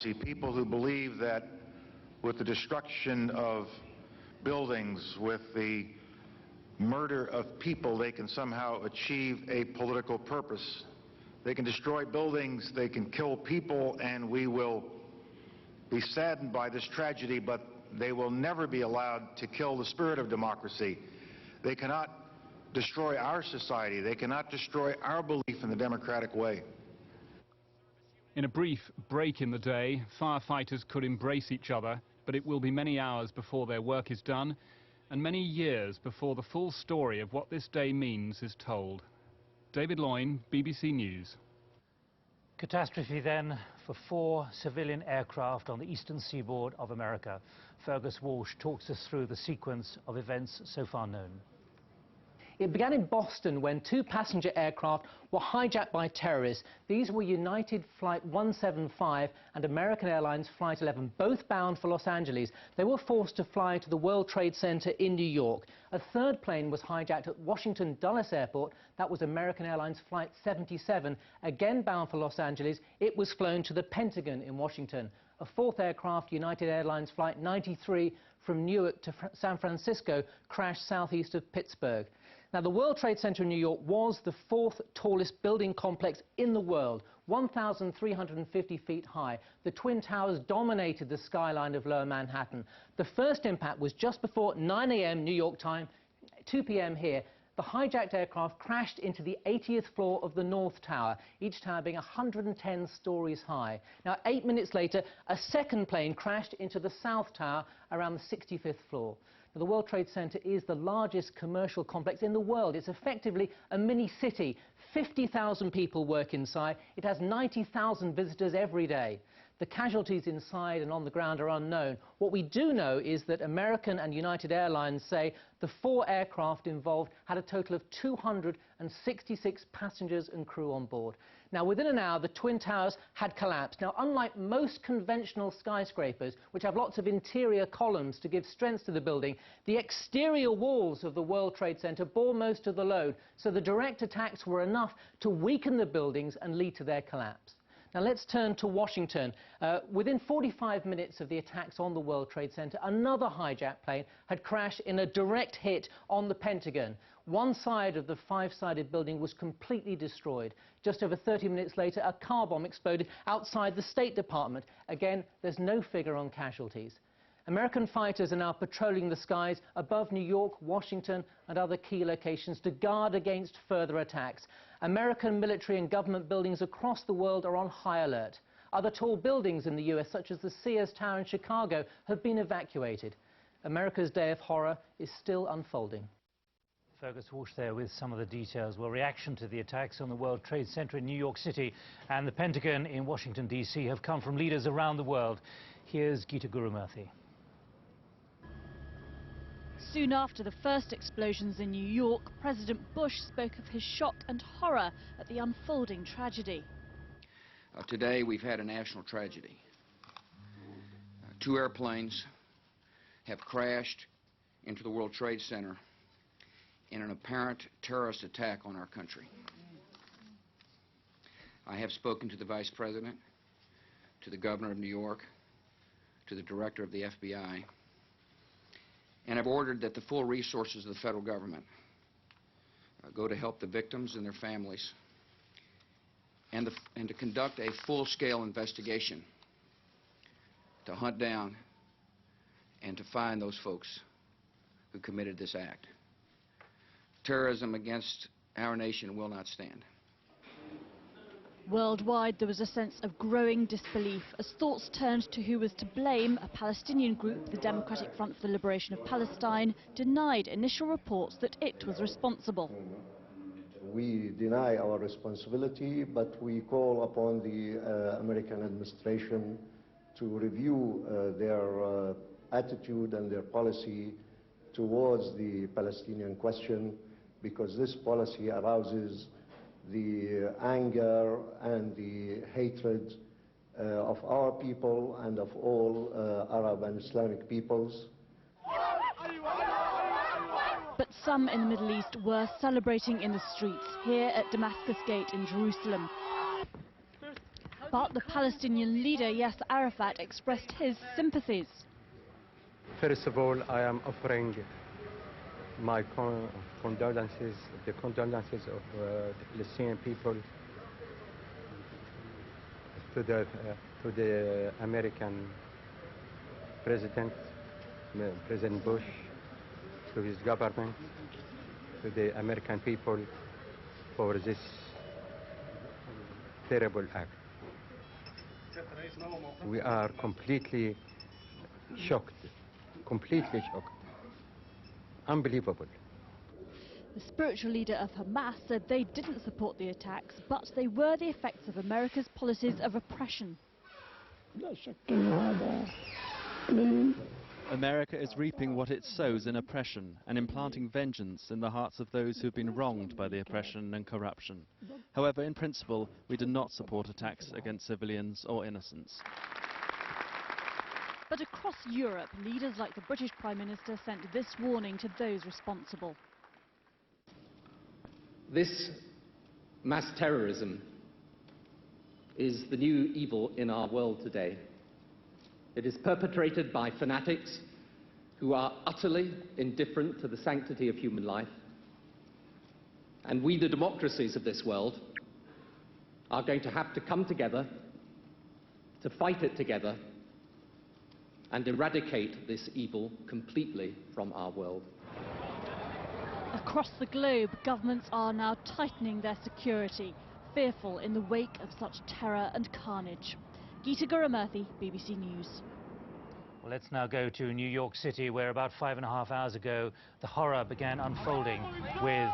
See people who believe that with the destruction of buildings, with the murder of people, they can somehow achieve a political purpose. They can destroy buildings, they can kill people, and we will be saddened by this tragedy, but they will never be allowed to kill the spirit of democracy. They cannot destroy our society. They cannot destroy our belief in the democratic way. In a brief break in the day, firefighters could embrace each other, but it will be many hours before their work is done, and many years before the full story of what this day means is told. David Loyne, BBC News. Catastrophe then for 4 civilian aircraft on the eastern seaboard of America. Fergus Walsh talks us through the sequence of events so far known. It began in Boston when 2 passenger aircraft were hijacked by terrorists. These were United Flight 175 and American Airlines Flight 11, both bound for Los Angeles. They were forced to fly to the World Trade Center in New York. A third plane was hijacked at Washington Dulles Airport. That was American Airlines Flight 77, again bound for Los Angeles. It was flown to the Pentagon in Washington. A fourth aircraft, United Airlines Flight 93, from Newark to San Francisco, crashed southeast of Pittsburgh. Now, the World Trade Center in New York was the 4th tallest building complex in the world, 1,350 feet high. The Twin Towers dominated the skyline of lower Manhattan. The first impact was just before 9 a.m. New York time, 2 p.m. here. The hijacked aircraft crashed into the 80th floor of the North Tower, each tower being 110 stories high. Now, 8 minutes later, a second plane crashed into the South Tower around the 65th floor. Now, the World Trade Center is the largest commercial complex in the world. It's effectively a mini-city. 50,000 people work inside. It has 90,000 visitors every day. The casualties inside and on the ground are unknown. What we do know is that American and United Airlines say the 4 aircraft involved had a total of 266 passengers and crew on board. Now, within an hour, the Twin Towers had collapsed. Now, unlike most conventional skyscrapers, which have lots of interior columns to give strength to the building, the exterior walls of the World Trade Center bore most of the load, so the direct attacks were enough to weaken the buildings and lead to their collapse. Now, let's turn to Washington. Within 45 minutes of the attacks on the World Trade Center, another hijacked plane had crashed in a direct hit on the Pentagon. One side of the 5-sided building was completely destroyed. Just over 30 minutes later, a car bomb exploded outside the State Department. Again, there's no figure on casualties. American fighters are now patrolling the skies above New York, Washington and other key locations to guard against further attacks. American military and government buildings across the world are on high alert. Other tall buildings in the US, such as the Sears Tower in Chicago, have been evacuated. America's day of horror is still unfolding. Fergus Walsh there with some of the details. Well, reaction to the attacks on the World Trade Center in New York City and the Pentagon in Washington, D.C. have come from leaders around the world. Here's Geeta Gurumurthy. Soon after the first explosions in New York, President Bush spoke of his shock and horror at the unfolding tragedy. Today we've had a national tragedy. 2 airplanes have crashed into the World Trade Center in an apparent terrorist attack on our country. I have spoken to the Vice President, to the Governor of New York, to the Director of the FBI, and I've ordered that the full resources of the federal government go to help the victims and their families and to conduct a full-scale investigation to hunt down and to find those folks who committed this act. Terrorism against our nation will not stand. Worldwide, there was a sense of growing disbelief as thoughts turned to who was to blame. A Palestinian group, the Democratic Front for the Liberation of Palestine, denied initial reports that it was responsible. We deny our responsibility, but we call upon the American administration to review their attitude and their policy towards the Palestinian question, because this policy arouses the anger and the hatred of our people and of all Arab and Islamic peoples. But some in the Middle East were celebrating in the streets, here at Damascus Gate in Jerusalem. But the Palestinian leader Yasser Arafat expressed his sympathies. First of all, I am offering my condolences, the condolences of the Palestinian people to the American President, President Bush, to his government, to the American people for this terrible act. We are completely shocked, unbelievable. The spiritual leader of Hamas said they didn't support the attacks, but they were the effects of America's policies of oppression. America is reaping what it sows in oppression and implanting vengeance in the hearts of those who've been wronged by the oppression and corruption. However, in principle, we do not support attacks against civilians or innocents. But across Europe, leaders like the British Prime Minister sent this warning to those responsible. This mass terrorism is the new evil in our world today. It is perpetrated by fanatics who are utterly indifferent to the sanctity of human life. And we, the democracies of this world, are going to have to come together to fight it together and eradicate this evil completely from our world. Across the globe, governments are now tightening their security, fearful in the wake of such terror and carnage. Geeta Gurumurthy, BBC News. Well, let's now go to New York City, where about 5.5 hours ago the horror began unfolding with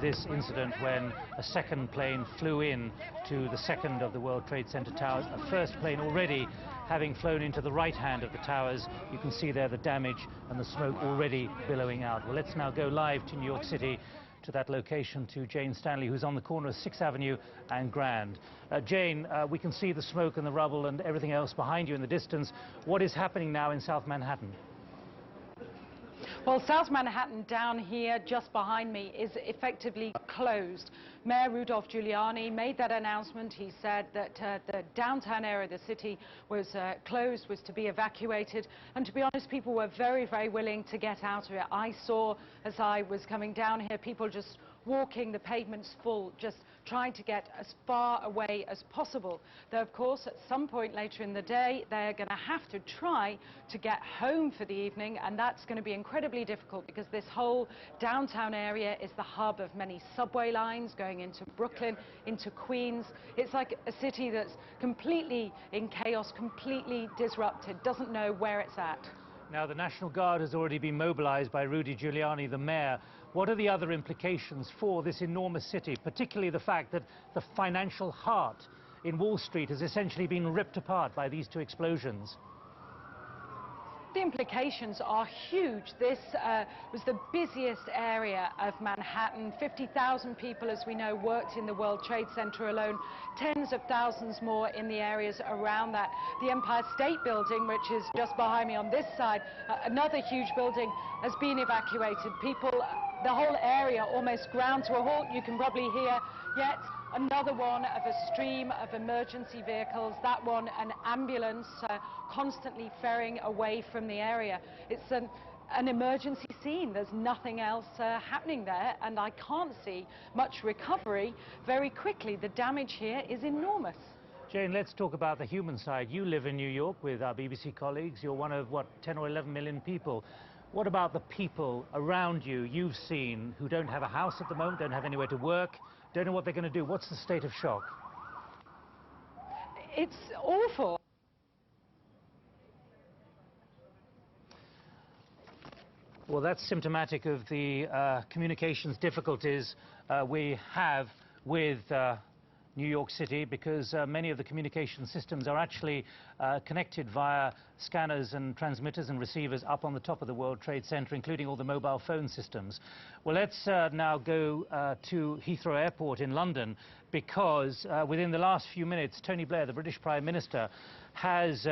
this incident when a second plane flew in to the second of the World Trade Center towers. A first plane already having flown into the right hand of the towers. You can see there the damage and the smoke already billowing out. Well, let's now go live to New York City, to that location, to Jane Stanley, who's on the corner of 6th Avenue and Grand. Jane, we can see the smoke and the rubble and everything else behind you in the distance. What is happening now in South Manhattan? Well, South Manhattan down here just behind me is effectively closed. Mayor Rudolph Giuliani made that announcement. He said that the downtown area of the city was closed, was to be evacuated. And to be honest, people were very, very willing to get out of it. I saw, as I was coming down here, people just walking, the pavements full, just trying to get as far away as possible. Though, of course, at some point later in the day, they're going to have to try to get home for the evening, and that's going to be incredibly difficult because this whole downtown area is the hub of many subway lines going into Brooklyn, into Queens. It's like a city that's completely in chaos, completely disrupted, doesn't know where it's at. Now, the National Guard has already been mobilized by Rudy Giuliani, the mayor. What are the other implications for this enormous city, particularly the fact that the financial heart in Wall Street has essentially been ripped apart by these two explosions? The implications are huge. This was the busiest area of Manhattan. 50,000 people, as we know, worked in the World Trade Center alone. Tens of thousands more in the areas around that. The Empire State Building, which is just behind me on this side, another huge building, has been evacuated. People, the whole area almost ground to a halt. You can probably hear yet another one of a stream of emergency vehicles, that one an ambulance constantly ferrying away from the area. It's an emergency scene. There's nothing else happening there, and I can't see much recovery very quickly. The damage here is enormous. Jane, let's talk about the human side. You live in New York with our BBC colleagues. You're one of, what, 10 or 11 million people. What about the people around you you've seen who don't have a house at the moment, don't have anywhere to work, don't know what they're going to do? What's the state of shock? It's awful. Well, that's symptomatic of the communications difficulties we have with New York City, because many of the communication systems are actually connected via scanners and transmitters and receivers up on the top of the World Trade Center, including all the mobile phone systems. Well, let's now go to Heathrow Airport in London, because within the last few minutes, Tony Blair, the British Prime Minister, has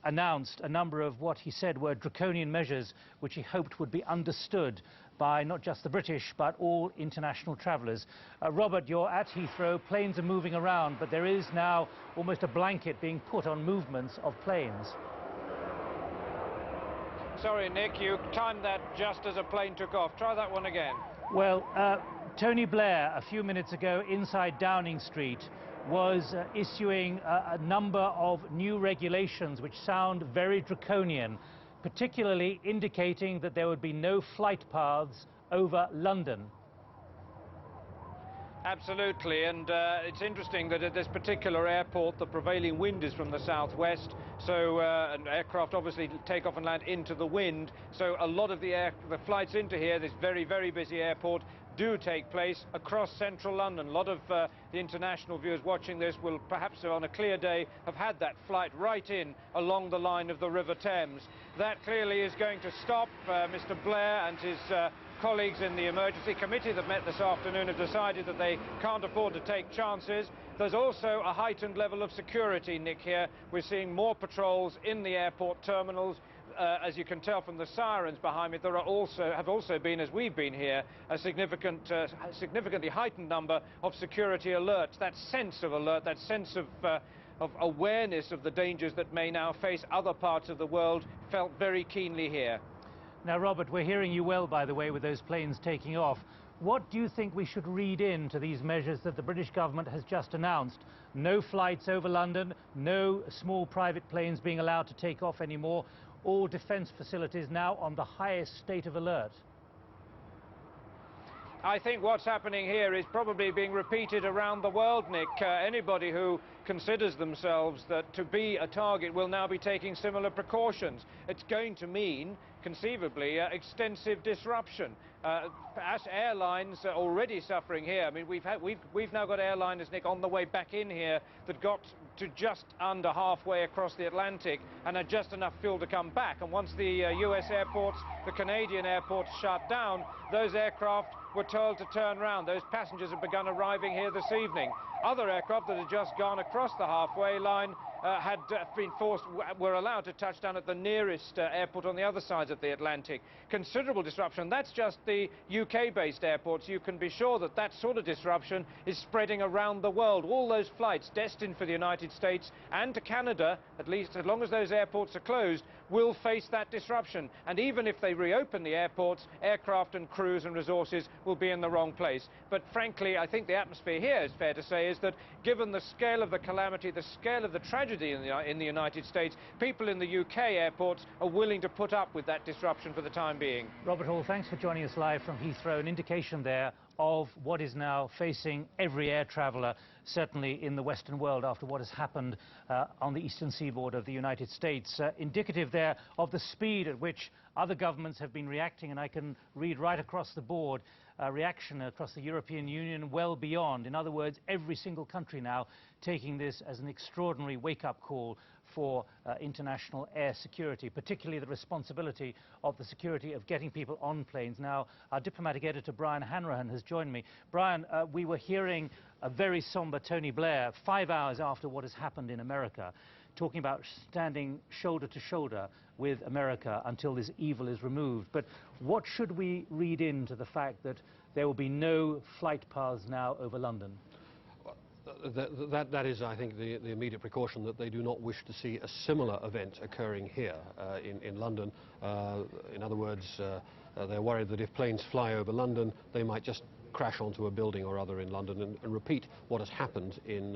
announced a number of what he said were draconian measures which he hoped would be understood by not just the British, but all international travellers. Robert, you're at Heathrow. Planes are moving around, but there is now almost a blanket being put on movements of planes. Sorry, Nick, you timed that just as a plane took off. Try that one again. Well, Tony Blair, a few minutes ago, inside Downing Street, was issuing a number of new regulations which sound very draconian, particularly indicating that there would be no flight paths over London. Absolutely, and it's interesting that at this particular airport the prevailing wind is from the southwest, so an aircraft obviously take off and land into the wind, so a lot of the flights into here, this very, very busy airport, do take place across central London. A lot of the international viewers watching this will perhaps on a clear day have had that flight right in along the line of the River Thames. That clearly is going to stop. Mr. Blair and his colleagues in the emergency committee that met this afternoon have decided that they can't afford to take chances. There's also a heightened level of security, Nick, here. We're seeing more patrols in the airport terminals. As you can tell from the sirens behind me, there have also been, as we've been here, a significantly heightened number of security alerts. That sense of alert, that sense of awareness of the dangers that may now face other parts of the world felt very keenly here. Now, Robert, we're hearing you well, by the way, with those planes taking off. What do you think we should read into these measures that the British government has just announced? No flights over London, no small private planes being allowed to take off anymore, all defence facilities now on the highest state of alert. I think what's happening here is probably being repeated around the world, Nick. Anybody who considers themselves that to be a target will now be taking similar precautions. It's going to mean, conceivably, extensive disruption. As airlines are already suffering here, I mean, we've now got airliners, Nick, on the way back in here that got to just under halfway across the Atlantic and had just enough fuel to come back. And once the US airports, the Canadian airports shut down, those aircraft were told to turn around. Those passengers have begun arriving here this evening. Other aircraft that had just gone across the halfway line were allowed to touch down at the nearest airport on the other side of the Atlantic. Considerable disruption. That's just the UK-based airports. You can be sure that that sort of disruption is spreading around the world. All those flights destined for the United States and to Canada, at least as long as those airports are closed, will face that disruption. And even if they reopen the airports, aircraft and crews and resources will be in the wrong place. But frankly, I think the atmosphere here, it's fair to say, is that given the scale of the calamity, the scale of the tragedy in the United States, people in the UK airports are willing to put up with that disruption for the time being. Robert Hall, thanks for joining us live from Heathrow. An indication there of what is now facing every air traveller, certainly in the Western world, after what has happened on the eastern seaboard of the United States. Indicative there of the speed at which other governments have been reacting, and I can read right across the board, reaction across the European Union well beyond. In other words, every single country now taking this as an extraordinary wake-up call for international air security, particularly the responsibility of the security of getting people on planes. Now, our diplomatic editor, Brian Hanrahan, has joined me. Brian, we were hearing a very somber Tony Blair 5 hours after what has happened in America, talking about standing shoulder to shoulder with America until this evil is removed. But what should we read into the fact that there will be no flight paths now over London? That is, I think, the immediate precaution, that they do not wish to see a similar event occurring here in London. In other words, they're worried that if planes fly over London, they might just crash onto a building or other in London and repeat what has happened in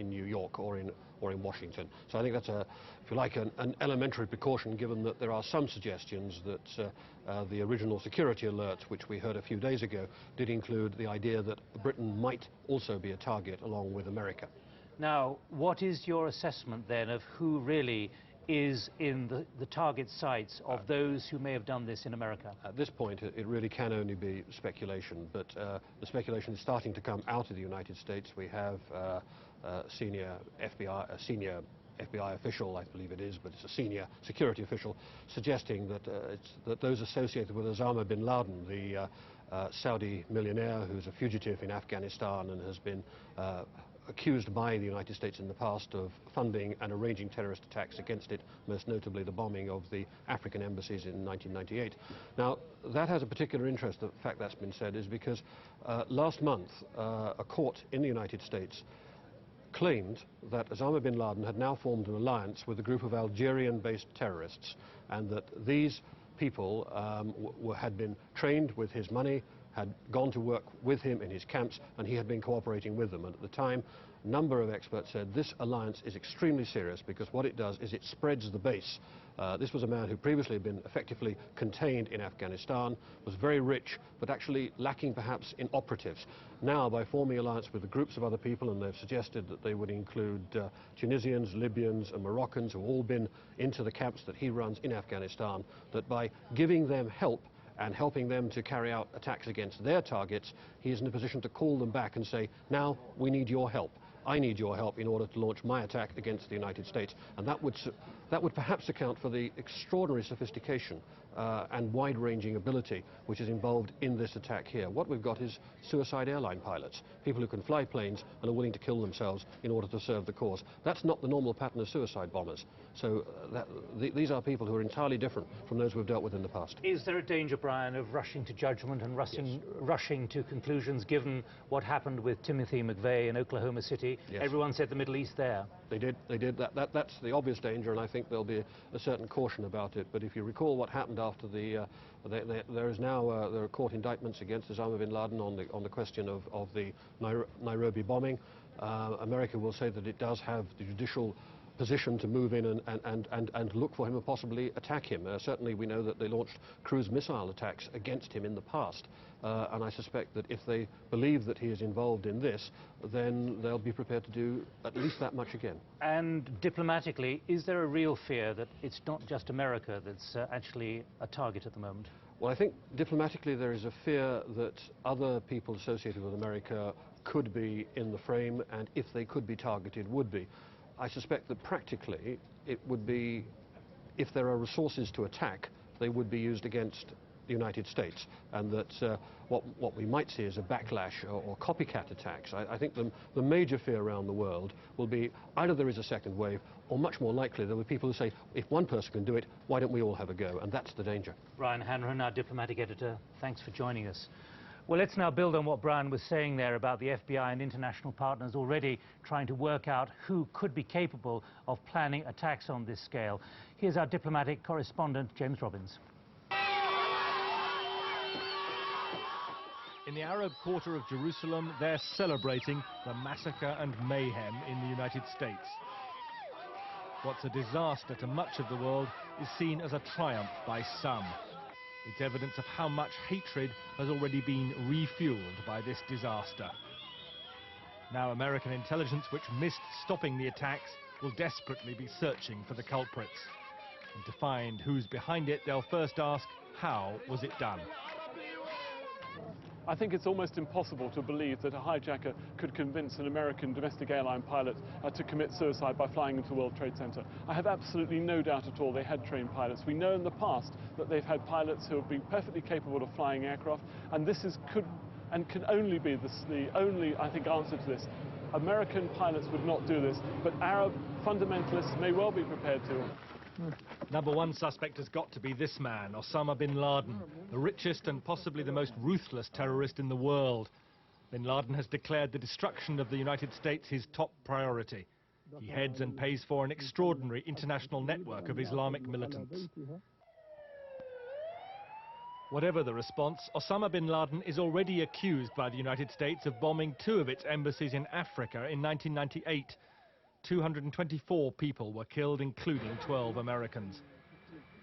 New York or in Washington. So I think that's, if you like, an elementary precaution, given that there are some suggestions that the original security alert, which we heard a few days ago, did include the idea that Britain might also be a target along with America. Now, what is your assessment then of who really is in the target sites of those who may have done this in America? At this point, it really can only be speculation, but the speculation is starting to come out of the United States. We have a senior FBI official, I believe it is, but it's a senior security official, suggesting that those associated with Osama bin Laden, the Saudi millionaire who's a fugitive in Afghanistan and has been accused by the United States in the past of funding and arranging terrorist attacks against it, most notably the bombing of the African embassies in 1998. Now, that has a particular interest. The fact that's been said is because last month a court in the United States claimed that Osama bin Laden had now formed an alliance with a group of Algerian-based terrorists, and that these people had been trained with his money, had gone to work with him in his camps, and he had been cooperating with them. And at the time, a number of experts said this alliance is extremely serious, because what it does is it spreads the base. This was a man who previously had been effectively contained in Afghanistan, was very rich, but actually lacking perhaps in operatives. Now, by forming alliance with the groups of other people, and they've suggested that they would include Tunisians, Libyans and Moroccans, who have all been into the camps that he runs in Afghanistan, that by giving them help and helping them to carry out attacks against their targets, he is in a position to call them back and say, now we need your help. I need your help in order to launch my attack against the United States. And that would perhaps account for the extraordinary sophistication and wide-ranging ability which is involved in this attack here. What we've got is suicide airline pilots, people who can fly planes and are willing to kill themselves in order to serve the cause. That's not the normal pattern of suicide bombers. So these are people who are entirely different from those we've dealt with in the past. Is there a danger, Brian, of rushing to judgment and rushing to conclusions, given what happened with Timothy McVeigh in Oklahoma City? Yes. Everyone said the Middle East there. They did. That's the obvious danger, and I think there'll be a certain caution about it. But if you recall what happened after there are court indictments against Osama bin Laden on the question of the Nairobi bombing. America will say that it does have the judicial position to move in and look for him and possibly attack him. Certainly we know that they launched cruise missile attacks against him in the past, and I suspect that if they believe that he is involved in this, then they'll be prepared to do at least that much again. And diplomatically, is there a real fear that it's not just America that's actually a target at the moment? Well, I think diplomatically there is a fear that other people associated with America could be in the frame, and if they could be targeted, would be. I suspect that practically it would be, if there are resources to attack, they would be used against the United States, and that what we might see is a backlash or copycat attacks. I think the major fear around the world will be either there is a second wave, or much more likely there will be people who say, if one person can do it, why don't we all have a go? And that's the danger. Brian Hanrahan, our diplomatic editor, thanks for joining us. Well, let's now build on what Brian was saying there about the FBI and international partners already trying to work out who could be capable of planning attacks on this scale. Here's our diplomatic correspondent, James Robbins. In the Arab quarter of Jerusalem, they're celebrating the massacre and mayhem in the United States. What's a disaster to much of the world is seen as a triumph by some. It's evidence of how much hatred has already been refueled by this disaster. Now American intelligence, which missed stopping the attacks, will desperately be searching for the culprits. And to find who's behind it, they'll first ask, how was it done? I think it's almost impossible to believe that a hijacker could convince an American domestic airline pilot to commit suicide by flying into the World Trade Center. I have absolutely no doubt at all they had trained pilots. We know in the past that they've had pilots who have been perfectly capable of flying aircraft, and this can only be the only, I think, answer to this. American pilots would not do this, but Arab fundamentalists may well be prepared to. Number one suspect has got to be this man, Osama bin Laden, the richest and possibly the most ruthless terrorist in the world. Bin Laden has declared the destruction of the United States his top priority. He heads and pays for an extraordinary international network of Islamic militants. Whatever the response, Osama bin Laden is already accused by the United States of bombing 2 of its embassies in Africa in 1998. 224 people were killed, including 12 Americans.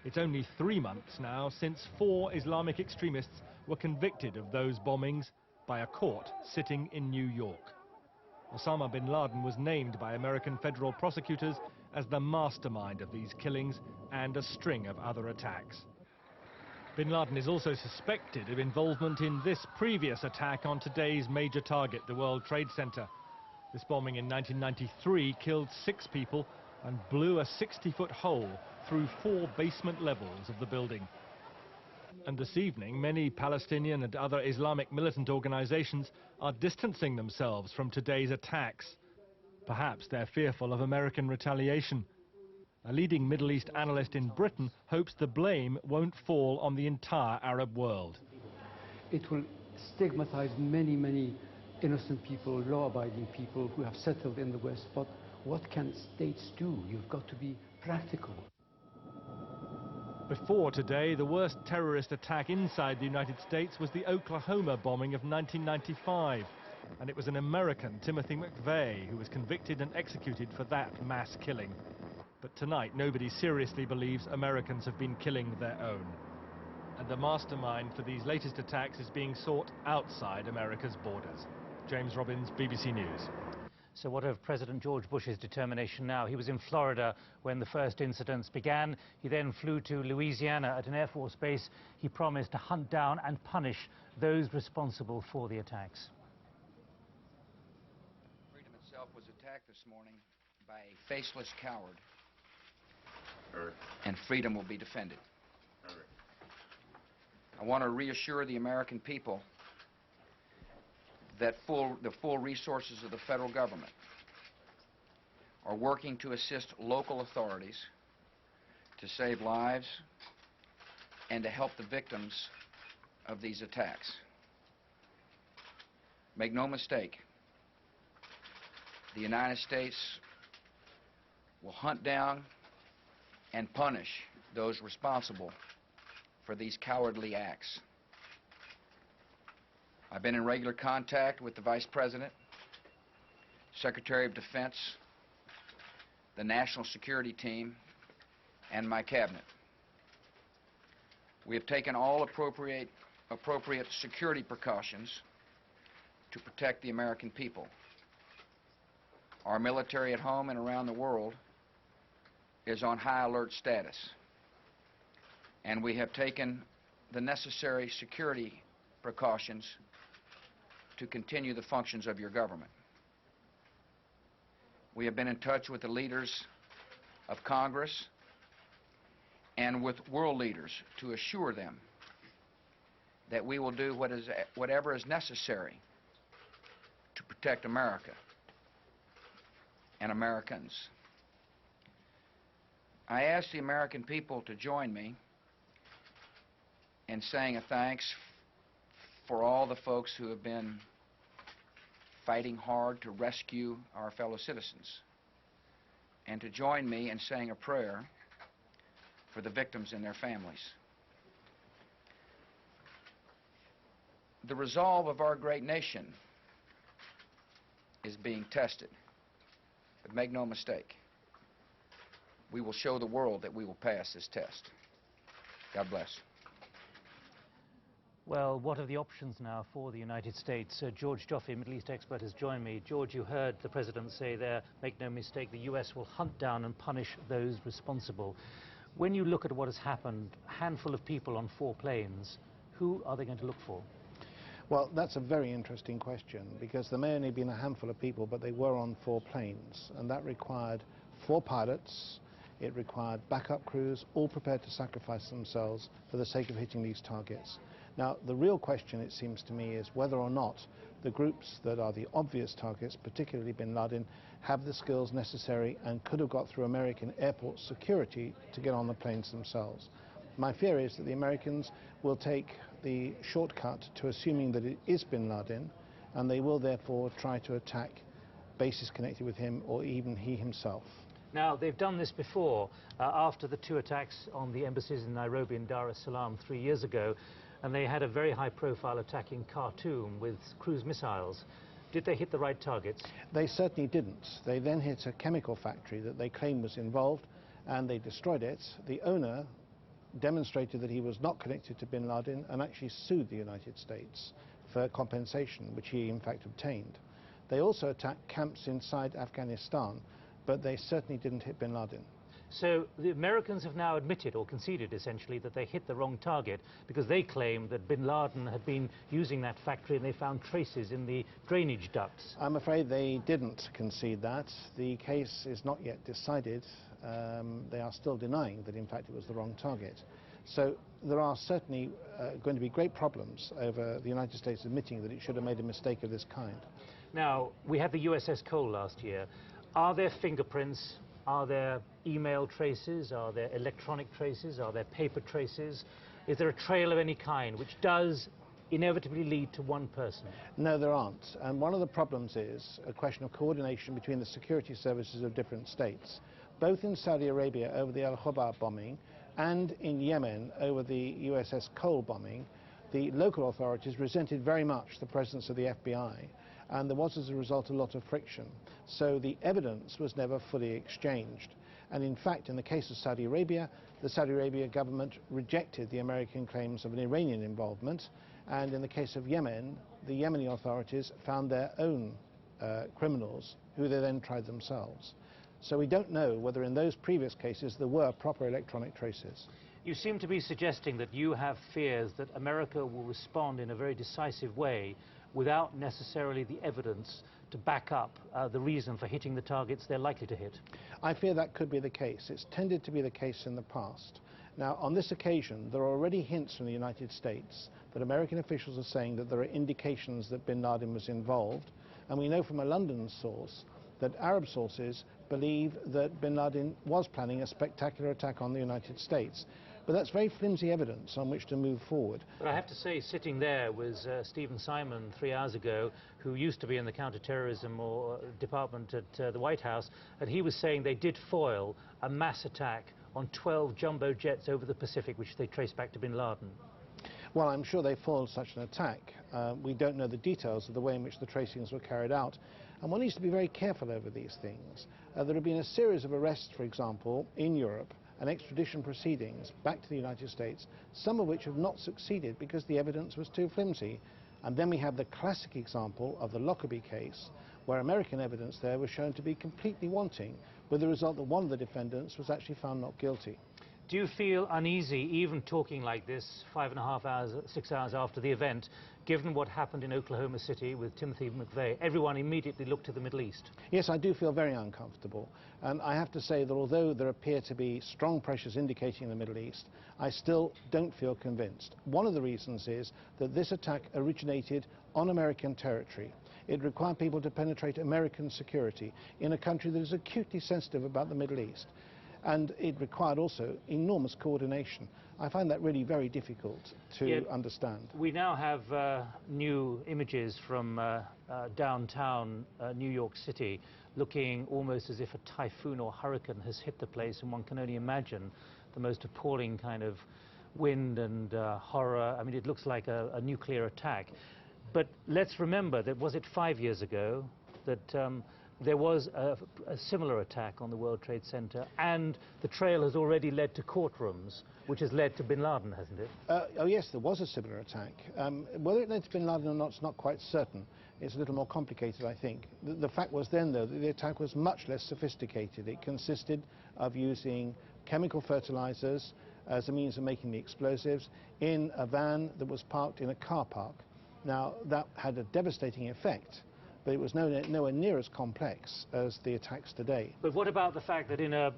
It's only 3 months now since 4 Islamic extremists were convicted of those bombings by a court sitting in New York. Osama bin Laden was named by American federal prosecutors as the mastermind of these killings and a string of other attacks. Bin Laden is also suspected of involvement in this previous attack on today's major target, the World Trade Center. This bombing in 1993 killed 6 people and blew a 60-foot hole through 4 basement levels of the building. And this evening, many Palestinian and other Islamic militant organizations are distancing themselves from today's attacks. Perhaps they're fearful of American retaliation. A leading Middle East analyst in Britain hopes the blame won't fall on the entire Arab world. It will stigmatize many innocent people, law-abiding people who have settled in the West. But what can states do? You've got to be practical. Before today, the worst terrorist attack inside the United States was the Oklahoma bombing of 1995. And it was an American, Timothy McVeigh, who was convicted and executed for that mass killing. But tonight, nobody seriously believes Americans have been killing their own. And the mastermind for these latest attacks is being sought outside America's borders. James Robbins, BBC News. So what of President George Bush's determination now? He was in Florida when the first incidents began. He then flew to Louisiana at an Air Force base. He promised to hunt down and punish those responsible for the attacks. Freedom itself was attacked this morning by a faceless coward. And freedom will be defended. I want to reassure the American people that the full resources of the federal government are working to assist local authorities to save lives and to help the victims of these attacks. Make no mistake, the United States will hunt down and punish those responsible for these cowardly acts. I've been in regular contact with the Vice President, Secretary of Defense, the National Security Team, and my cabinet. We have taken all appropriate security precautions to protect the American people. Our military at home and around the world is on high alert status, and we have taken the necessary security precautions to continue the functions of your government. We have been in touch with the leaders of Congress and with world leaders to assure them that we will do whatever is necessary to protect America and Americans. I ask the American people to join me in saying a thanks for all the folks who have been fighting hard to rescue our fellow citizens, and to join me in saying a prayer for the victims and their families. The resolve of our great nation is being tested, but make no mistake, we will show the world that we will pass this test. God bless. Well, what are the options now for the United States? George Joffe, Middle East expert, has joined me. George, you heard the President say there, make no mistake, the US will hunt down and punish those responsible. When you look at what has happened, a handful of people on 4 planes, who are they going to look for? Well, that's a very interesting question, because there may only have been a handful of people, but they were on 4 planes, and that required 4 pilots. It required backup crews, all prepared to sacrifice themselves for the sake of hitting these targets. Now, the real question, it seems to me, is whether or not the groups that are the obvious targets, particularly bin Laden, have the skills necessary and could have got through American airport security to get on the planes themselves. My fear is that the Americans will take the shortcut to assuming that it is bin Laden, and they will therefore try to attack bases connected with him or even he himself. Now, they've done this before, after the 2 attacks on the embassies in Nairobi and Dar es Salaam 3 years ago, and they had a very high-profile attack in Khartoum with cruise missiles. Did they hit the right targets? They certainly didn't. They then hit a chemical factory that they claimed was involved, and they destroyed it. The owner demonstrated that he was not connected to bin Laden and actually sued the United States for compensation, which he in fact obtained. They also attacked camps inside Afghanistan, but they certainly didn't hit bin Laden. So the Americans have now admitted, or conceded essentially, that they hit the wrong target, because they claim that bin Laden had been using that factory and they found traces in the drainage ducts. I'm afraid they didn't concede that. The case is not yet decided. They are still denying that in fact it was the wrong target. So there are certainly going to be great problems over the United States admitting that it should have made a mistake of this kind. Now, we had the USS Cole last year. Are there fingerprints? Are there email traces? Are there electronic traces? Are there paper traces? Is there a trail of any kind which does inevitably lead to one person? No, there aren't. And one of the problems is a question of coordination between the security services of different states. Both in Saudi Arabia over the Al Khobar bombing and in Yemen over the USS Cole bombing, the local authorities resented very much the presence of the FBI, and there was as a result a lot of friction. So the evidence was never fully exchanged. And in fact, in the case of Saudi Arabia, the Saudi Arabia government rejected the American claims of an Iranian involvement, and in the case of Yemen, the Yemeni authorities found their own criminals, who they then tried themselves. So we don't know whether in those previous cases there were proper electronic traces. You seem to be suggesting that you have fears that America will respond in a very decisive way without necessarily the evidence to back up the reason for hitting the targets they're likely to hit. I fear that could be the case. It's tended to be the case in the past. Now, on this occasion, there are already hints from the United States that American officials are saying that there are indications that bin Laden was involved, and we know from a London source that Arab sources believe that bin Laden was planning a spectacular attack on the United States. But that's very flimsy evidence on which to move forward. But I have to say, sitting there was Stephen Simon 3 hours ago, who used to be in the counter-terrorism department at the White House, and he was saying they did foil a mass attack on 12 jumbo jets over the Pacific, which they traced back to bin Laden. Well, I'm sure they foiled such an attack. We don't know the details of the way in which the tracings were carried out. And one needs to be very careful over these things. There have been a series of arrests, for example, in Europe, and extradition proceedings back to the United States, some of which have not succeeded because the evidence was too flimsy. And then we have the classic example of the Lockerbie case, where American evidence there was shown to be completely wanting, with the result that one of the defendants was actually found not guilty. Do you feel uneasy, even talking like this 5.5 hours, 6 hours after the event, given what happened in Oklahoma City with Timothy McVeigh? Everyone immediately looked to the Middle East. Yes, I do feel very uncomfortable. And I have to say that although there appear to be strong pressures indicating the Middle East, I still don't feel convinced. One of the reasons is that this attack originated on American territory. It required people to penetrate American security in a country that is acutely sensitive about the Middle East. And it required also enormous coordination. I find that really very difficult to understand. We now have new images from downtown New York City, looking almost as if a typhoon or hurricane has hit the place, and one can only imagine the most appalling kind of wind and horror. I mean, it looks like a nuclear attack. But let's remember that, was it 5 years ago, that there was a similar attack on the World Trade Center, and the trail has already led to courtrooms, which has led to bin Laden, hasn't it? Oh yes, there was a similar attack. Whether it led to bin Laden or not is not quite certain. It's a little more complicated, I think. The fact was then, though, that the attack was much less sophisticated. It consisted of using chemical fertilizers as a means of making the explosives in a van that was parked in a car park. Now, that had a devastating effect, but it was nowhere near as complex as the attacks today. But what about the fact that in a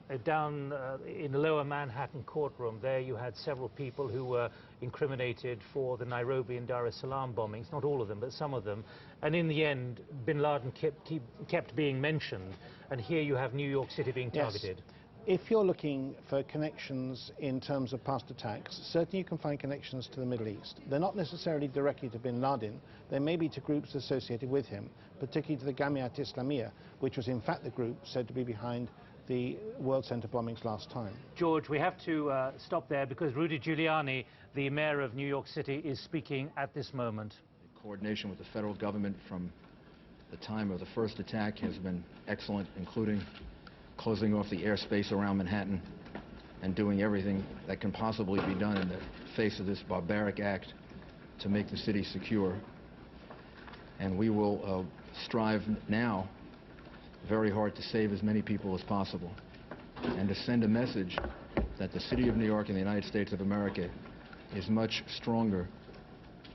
lower Manhattan courtroom, there you had several people who were incriminated for the Nairobi and Dar es Salaam bombings, not all of them, but some of them, and in the end, bin Laden kept being mentioned, and here you have New York City being targeted. Yes. If you're looking for connections in terms of past attacks, certainly you can find connections to the Middle East. They're not necessarily directly to bin Laden. They may be to groups associated with him, particularly to the Jamiat Islamiyah, which was in fact the group said to be behind the World Center bombings last time. George, we have to stop there because Rudy Giuliani, the mayor of New York City, is speaking at this moment. Coordination with the federal government from the time of the first attack has been excellent, including closing off the airspace around Manhattan and doing everything that can possibly be done in the face of this barbaric act to make the city secure. And we will strive now very hard to save as many people as possible and to send a message that the city of New York and the United States of America is much stronger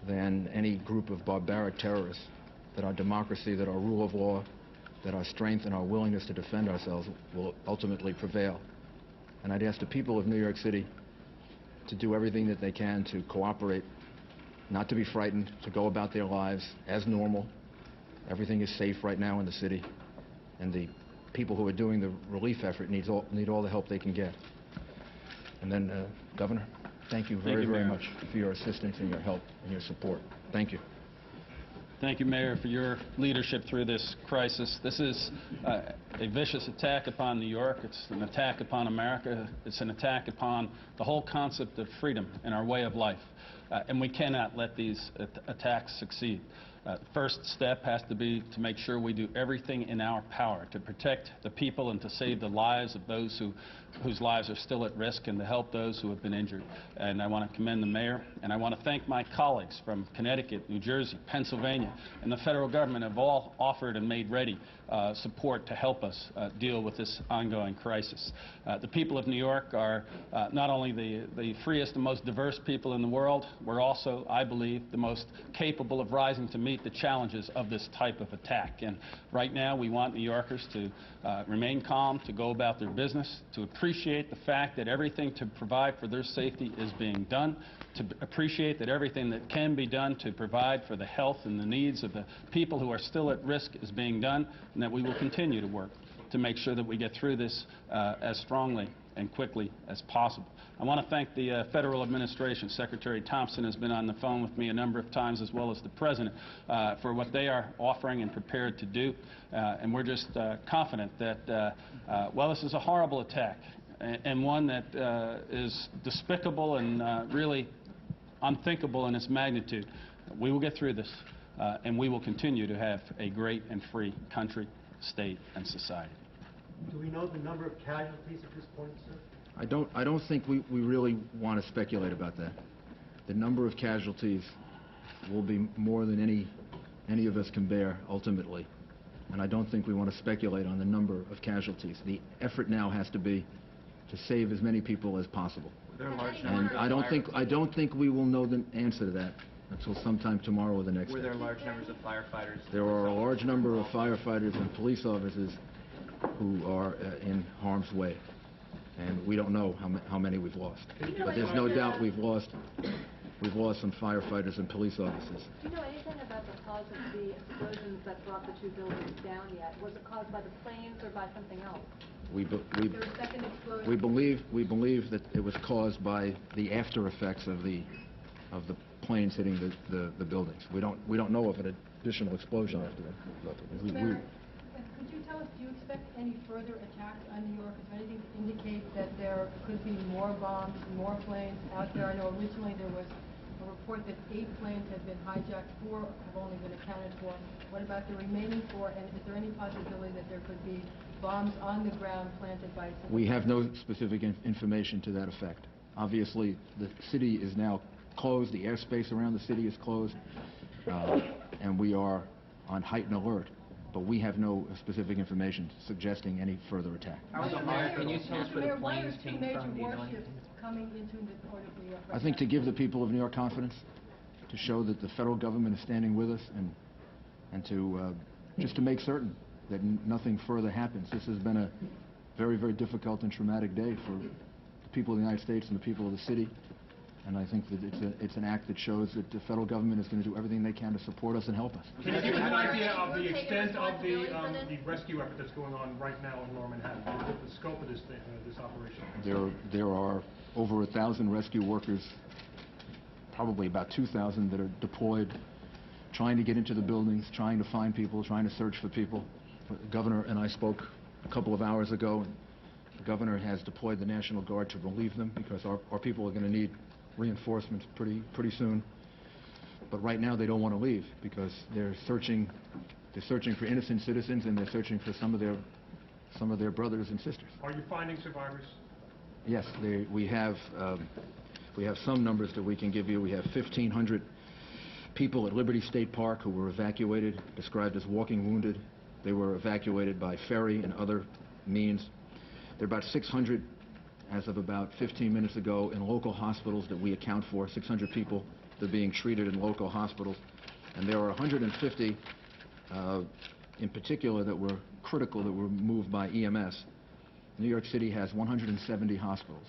than any group of barbaric terrorists, that our democracy, that our rule of law, that our strength and our willingness to defend ourselves will ultimately prevail. And I'd ask the people of New York City to do everything that they can to cooperate, not to be frightened, to go about their lives as normal. Everything is safe right now in the city, and the people who are doing the relief effort need all the help they can get. And then, Governor, thank you very much for your assistance and your help and your support. Thank you. Thank you, Mayor, for your leadership through this crisis. This is a vicious attack upon New York. It's an attack upon America. It's an attack upon the whole concept of freedom and our way of life. And we cannot let these attacks succeed. The first step has to be to make sure we do everything in our power to protect the people and to save the lives of those whose lives are still at risk and to help those who have been injured. And I want to commend the mayor, and I want to thank my colleagues from Connecticut, New Jersey, Pennsylvania, and the federal government have all offered and made ready support to help us deal with this ongoing crisis. The people of New York are not only the freest and most diverse people in the world, we're also, I believe, the most capable of rising to meet the challenges of this type of attack. And right now we want New Yorkers to remain calm, to go about their business, to appreciate the fact that everything to provide for their safety is being done, to appreciate that everything that can be done to provide for the health and the needs of the people who are still at risk is being done, and that we will continue to work to make sure that we get through this as strongly and quickly as possible. I want to thank the federal administration. Secretary Thompson has been on the phone with me a number of times, as well as the President, for what they are offering and prepared to do. And we're just confident that, while this is a horrible attack and one that is despicable and really unthinkable in its magnitude, we will get through this, and we will continue to have a great and free country, state, and society. Do we know the number of casualties at this point, sir? I don't think we really want to speculate about that. The number of casualties will be more than any of us can bear ultimately, and I don't think we want to speculate on the number of casualties. The effort now has to be to save as many people as possible. And I don't think we will know the answer to that until sometime tomorrow or the next day. Were there large numbers of firefighters? There are a large number of firefighters and police officers who are in harm's way, and we don't know how many we've lost. But there's no doubt we've lost some firefighters and police officers. Do you know anything about the cause of the explosions that brought the two buildings down yet? Was it caused by the planes or by something else? We believe that it was caused by the after effects of the planes hitting the buildings. We don't know of an additional explosion after that. Mr. Mayor, could you tell us, do you expect any further attacks on New York? Is there anything to indicate that there could be more bombs, more planes out there? I know originally there was a report that 8 planes had been hijacked, 4 have only been accounted for. What about the remaining 4? And is there any possibility that there could be bombs on the ground planted by... We have no specific information to that effect. Obviously, the city is now closed. The airspace around the city is closed, and we are on heightened alert. But we have no specific information suggesting any further attack. Can you tell us where the planes came from? Warships coming into the port of New York. I think to give the people of New York confidence, to show that the federal government is standing with us, and to just to make certain that nothing further happens. This has been a very, very difficult and traumatic day for the people of the United States and the people of the city. And I think that it's an act that shows that the federal government is going to do everything they can to support us and help us. Can you give us an idea of the extent of the rescue effort that's going on right now in Lower Manhattan? The scope of this operation? There are over 1,000 rescue workers, probably about 2,000 that are deployed, trying to get into the buildings, trying to find people, trying to search for people. The governor and I spoke a couple of hours ago, and the governor has deployed the National Guard to relieve them because our people are going to need reinforcements pretty soon. But right now they don't want to leave because they're searching for innocent citizens, and they're searching for some of their brothers and sisters. Are you finding survivors? Yes, we have some numbers that we can give you. We have 1,500 people at Liberty State Park who were evacuated, described as walking wounded. They were evacuated by ferry and other means. There are about 600, as of about 15 minutes ago, in local hospitals that we account for, 600 people that are being treated in local hospitals. And there are 150 in particular that were critical, that were moved by EMS. New York City has 170 hospitals.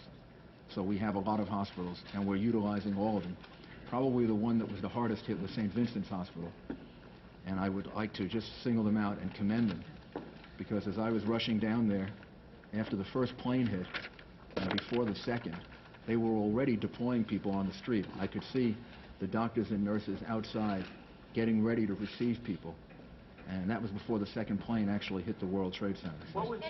So we have a lot of hospitals, and we're utilizing all of them. Probably the one that was the hardest hit was St. Vincent's Hospital. And I would like to just single them out and commend them because as I was rushing down there, after the first plane hit, and before the second, they were already deploying people on the street. I could see the doctors and nurses outside getting ready to receive people. And that was before the second plane actually hit the World Trade Center. What was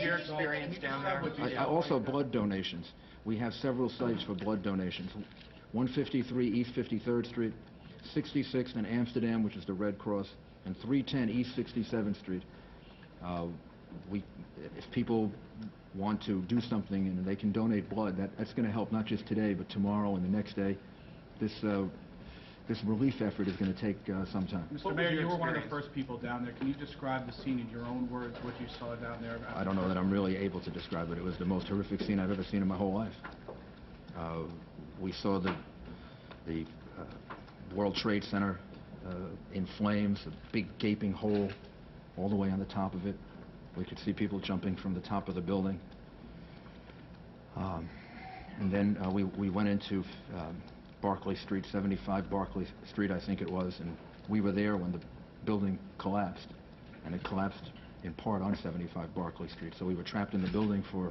your experience down there? Also blood donations. We have several sites for blood donations. 153 East 53rd Street, 66th and Amsterdam, which is the Red Cross, and 310 East 67th Street. If people want to do something and they can donate blood, that's going to help not just today, but tomorrow and the next day. This relief effort is going to take some time. Mr. Mayor, you were one of the first people down there. Can you describe the scene in your own words, what you saw down there? I don't know that I'm really able to describe it. It was the most horrific scene I've ever seen in my whole life. We saw the World Trade Center in flames, a big gaping hole all the way on the top of it. We could see people jumping from the top of the building. And then we went into Barclay Street, 75 Barclay Street, I think it was, and we were there when the building collapsed, and it collapsed in part on 75 Barclay Street. So we were trapped in the building for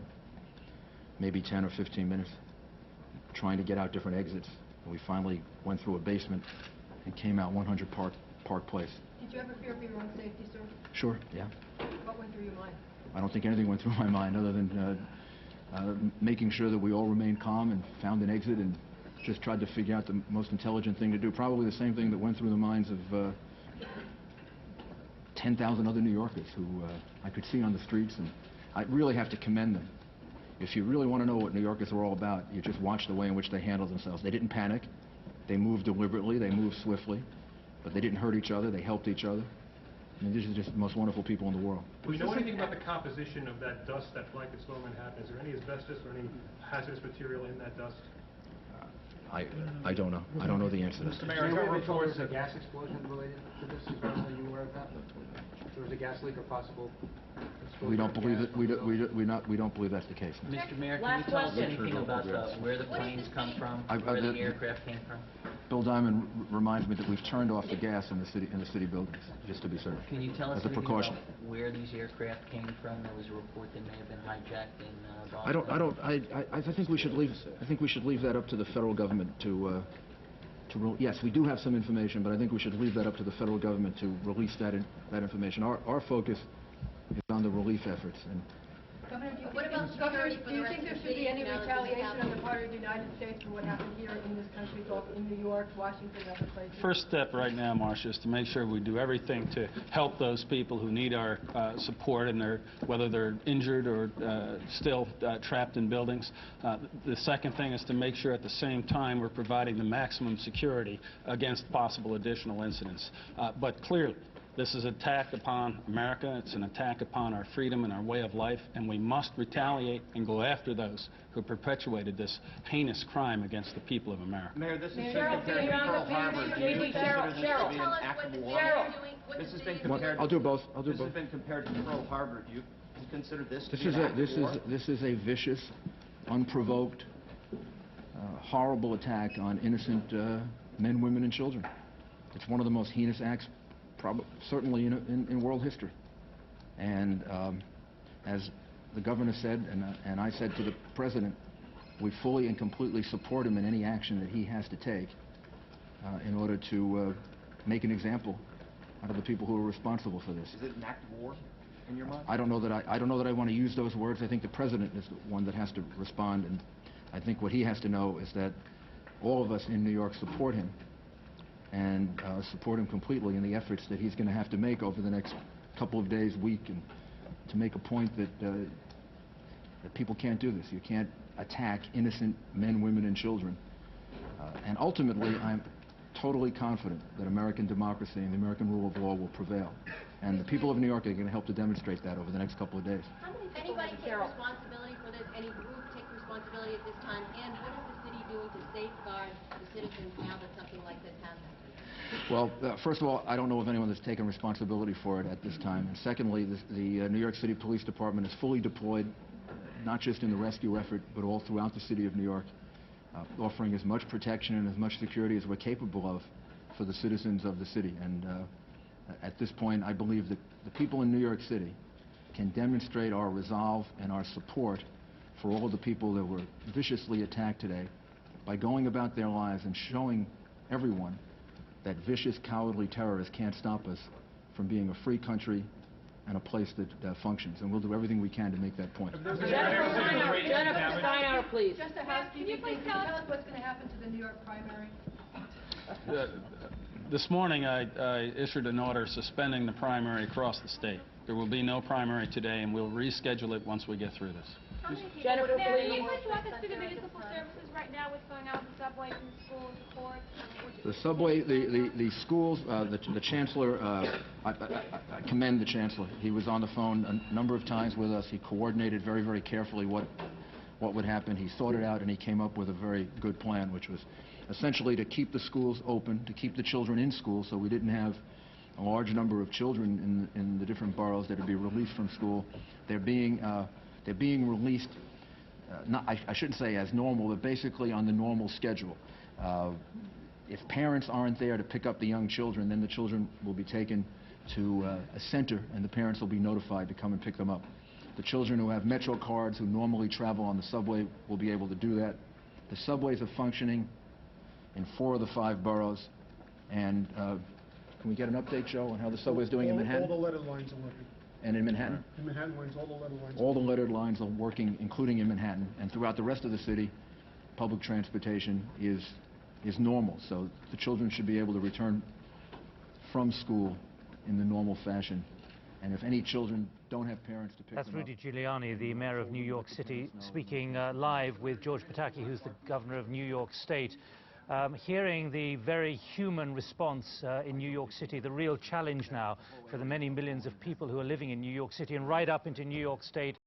maybe 10 or 15 minutes, trying to get out different exits. And we finally went through a basement and came out 100 Park Place. Did you ever fear for your own safety, sir? Sure, yeah. What went through your mind? I don't think anything went through my mind other than making sure that we all remained calm and found an exit and just tried to figure out the most intelligent thing to do. Probably the same thing that went through the minds of 10,000 other New Yorkers who I could see on the streets, and I really have to commend them. If you really want to know what New Yorkers are all about, you just watch the way in which they handle themselves. They didn't panic. They moved deliberately. They moved swiftly. But they didn't hurt each other. They helped each other. I mean, these are just the most wonderful people in the world. Do we know anything about the composition of that dust that blankets Lower Manhattan? Is there any asbestos or any hazardous material in that dust? I don't know. I don't know the answer to that. Mr. Mayor, I got reports a gas explosion related to this as well. Are you aware of that? There was a gas leak or possible exposure. We don't believe it. We don't believe that's the case. No. Mr. Mayor, can you tell us anything about where the planes come from, where the aircraft came from? Bill Diamond reminds me that we've turned off the gas in the city buildings, just to be certain. Can you tell us as a anything precaution. about where these aircraft came from? There was a report they may have been hijacked in I think we should leave. I think we should leave that up to the federal government to yes, we do have some information, but I think we should leave that up to the federal government to release that information. Our focus is on the relief efforts. And Governor, do you think there should be any retaliation on the part of the United States for what happened here in this country, both in New York, Washington, and other places? First step right now, Marcia, is to make sure we do everything to help those people who need our support, and whether they're injured or still trapped in buildings. The second thing is to make sure at the same time we're providing the maximum security against possible additional incidents. But clearly, this is an attack upon America. It's an attack upon our freedom and our way of life, and we must retaliate and go after those who perpetuated this heinous crime against the people of America. Mayor, this has been compared to Pearl Harbor. Do you consider this to be an act of war? This has been compared. I'll do both. This has been compared to Pearl Harbor. Do you consider this to be an act of war? This is a vicious, unprovoked, horrible attack on innocent men, women, and children. It's one of the most heinous acts certainly in world history. And as the governor said, and I said to the president, we fully and completely support him in any action that he has to take in order to make an example out of the people who are responsible for this. Is it an act of war in your mind? I don't know that I want to use those words. I think the president is the one that has to respond, and I think what he has to know is that all of us in New York support him, and support him completely in the efforts that he's going to have to make over the next couple of days, week, and to make a point that that people can't do this. You can't attack innocent men, women, and children. And ultimately, I'm totally confident that American democracy and the American rule of law will prevail. And the people of New York are going to help to demonstrate that over the next couple of days. How many anybody take responsibility for this? Any group take responsibility at this time? And what is the city doing to safeguard the citizens now that something like this happens? Well, first of all, I don't know of anyone that's taken responsibility for it at this time. And secondly, the New York City Police Department is fully deployed, not just in the rescue effort, but all throughout the city of New York, offering as much protection and as much security as we're capable of for the citizens of the city. And At this point, I believe that the people in New York City can demonstrate our resolve and our support for all of the people that were viciously attacked today by going about their lives and showing everyone that vicious, cowardly terrorists can't stop us from being a free country and a place that functions. And we'll do everything we can to make that point. Jennifer Steinhauer, please. Just a housekeeping thing. Can you tell us what's going to happen to the New York primary? This morning, I issued an order suspending the primary across the state. There will be no primary today, and we'll reschedule it once we get through this. Jennifer, Mayor, please. can you please walk us through the municipal services right now, what's going on with the subways and the schools, the courts? The subway, the schools, the Chancellor, I commend the Chancellor. He was on the phone a number of times with us. He coordinated very, very carefully what would happen. He thought it out, and he came up with a very good plan, which was essentially to keep the schools open, to keep the children in school, so we didn't have a large number of children in the different boroughs that would be released from school. They're being released, I shouldn't say as normal, but basically on the normal schedule. If parents aren't there to pick up the young children, then the children will be taken to a center, and the parents will be notified to come and pick them up. The children who have Metro cards, who normally travel on the subway, will be able to do that. The subways are functioning in 4 of the 5 boroughs, and can we get an update, Joe, on how the subway is doing in Manhattan? All the lettered lines are working. And in Manhattan? In Manhattan lines, all the lettered lines. All the lettered lines are working, including in Manhattan, and throughout the rest of the city, public transportation is normal. So the children should be able to return from school in the normal fashion. And if any children don't have parents to pick That's them up... Rudy Giuliani, the mayor of New York City, speaking live with George Pataki, who's the governor of New York State. Hearing the very human response in New York City, the real challenge now for the many millions of people who are living in New York City and right up into New York State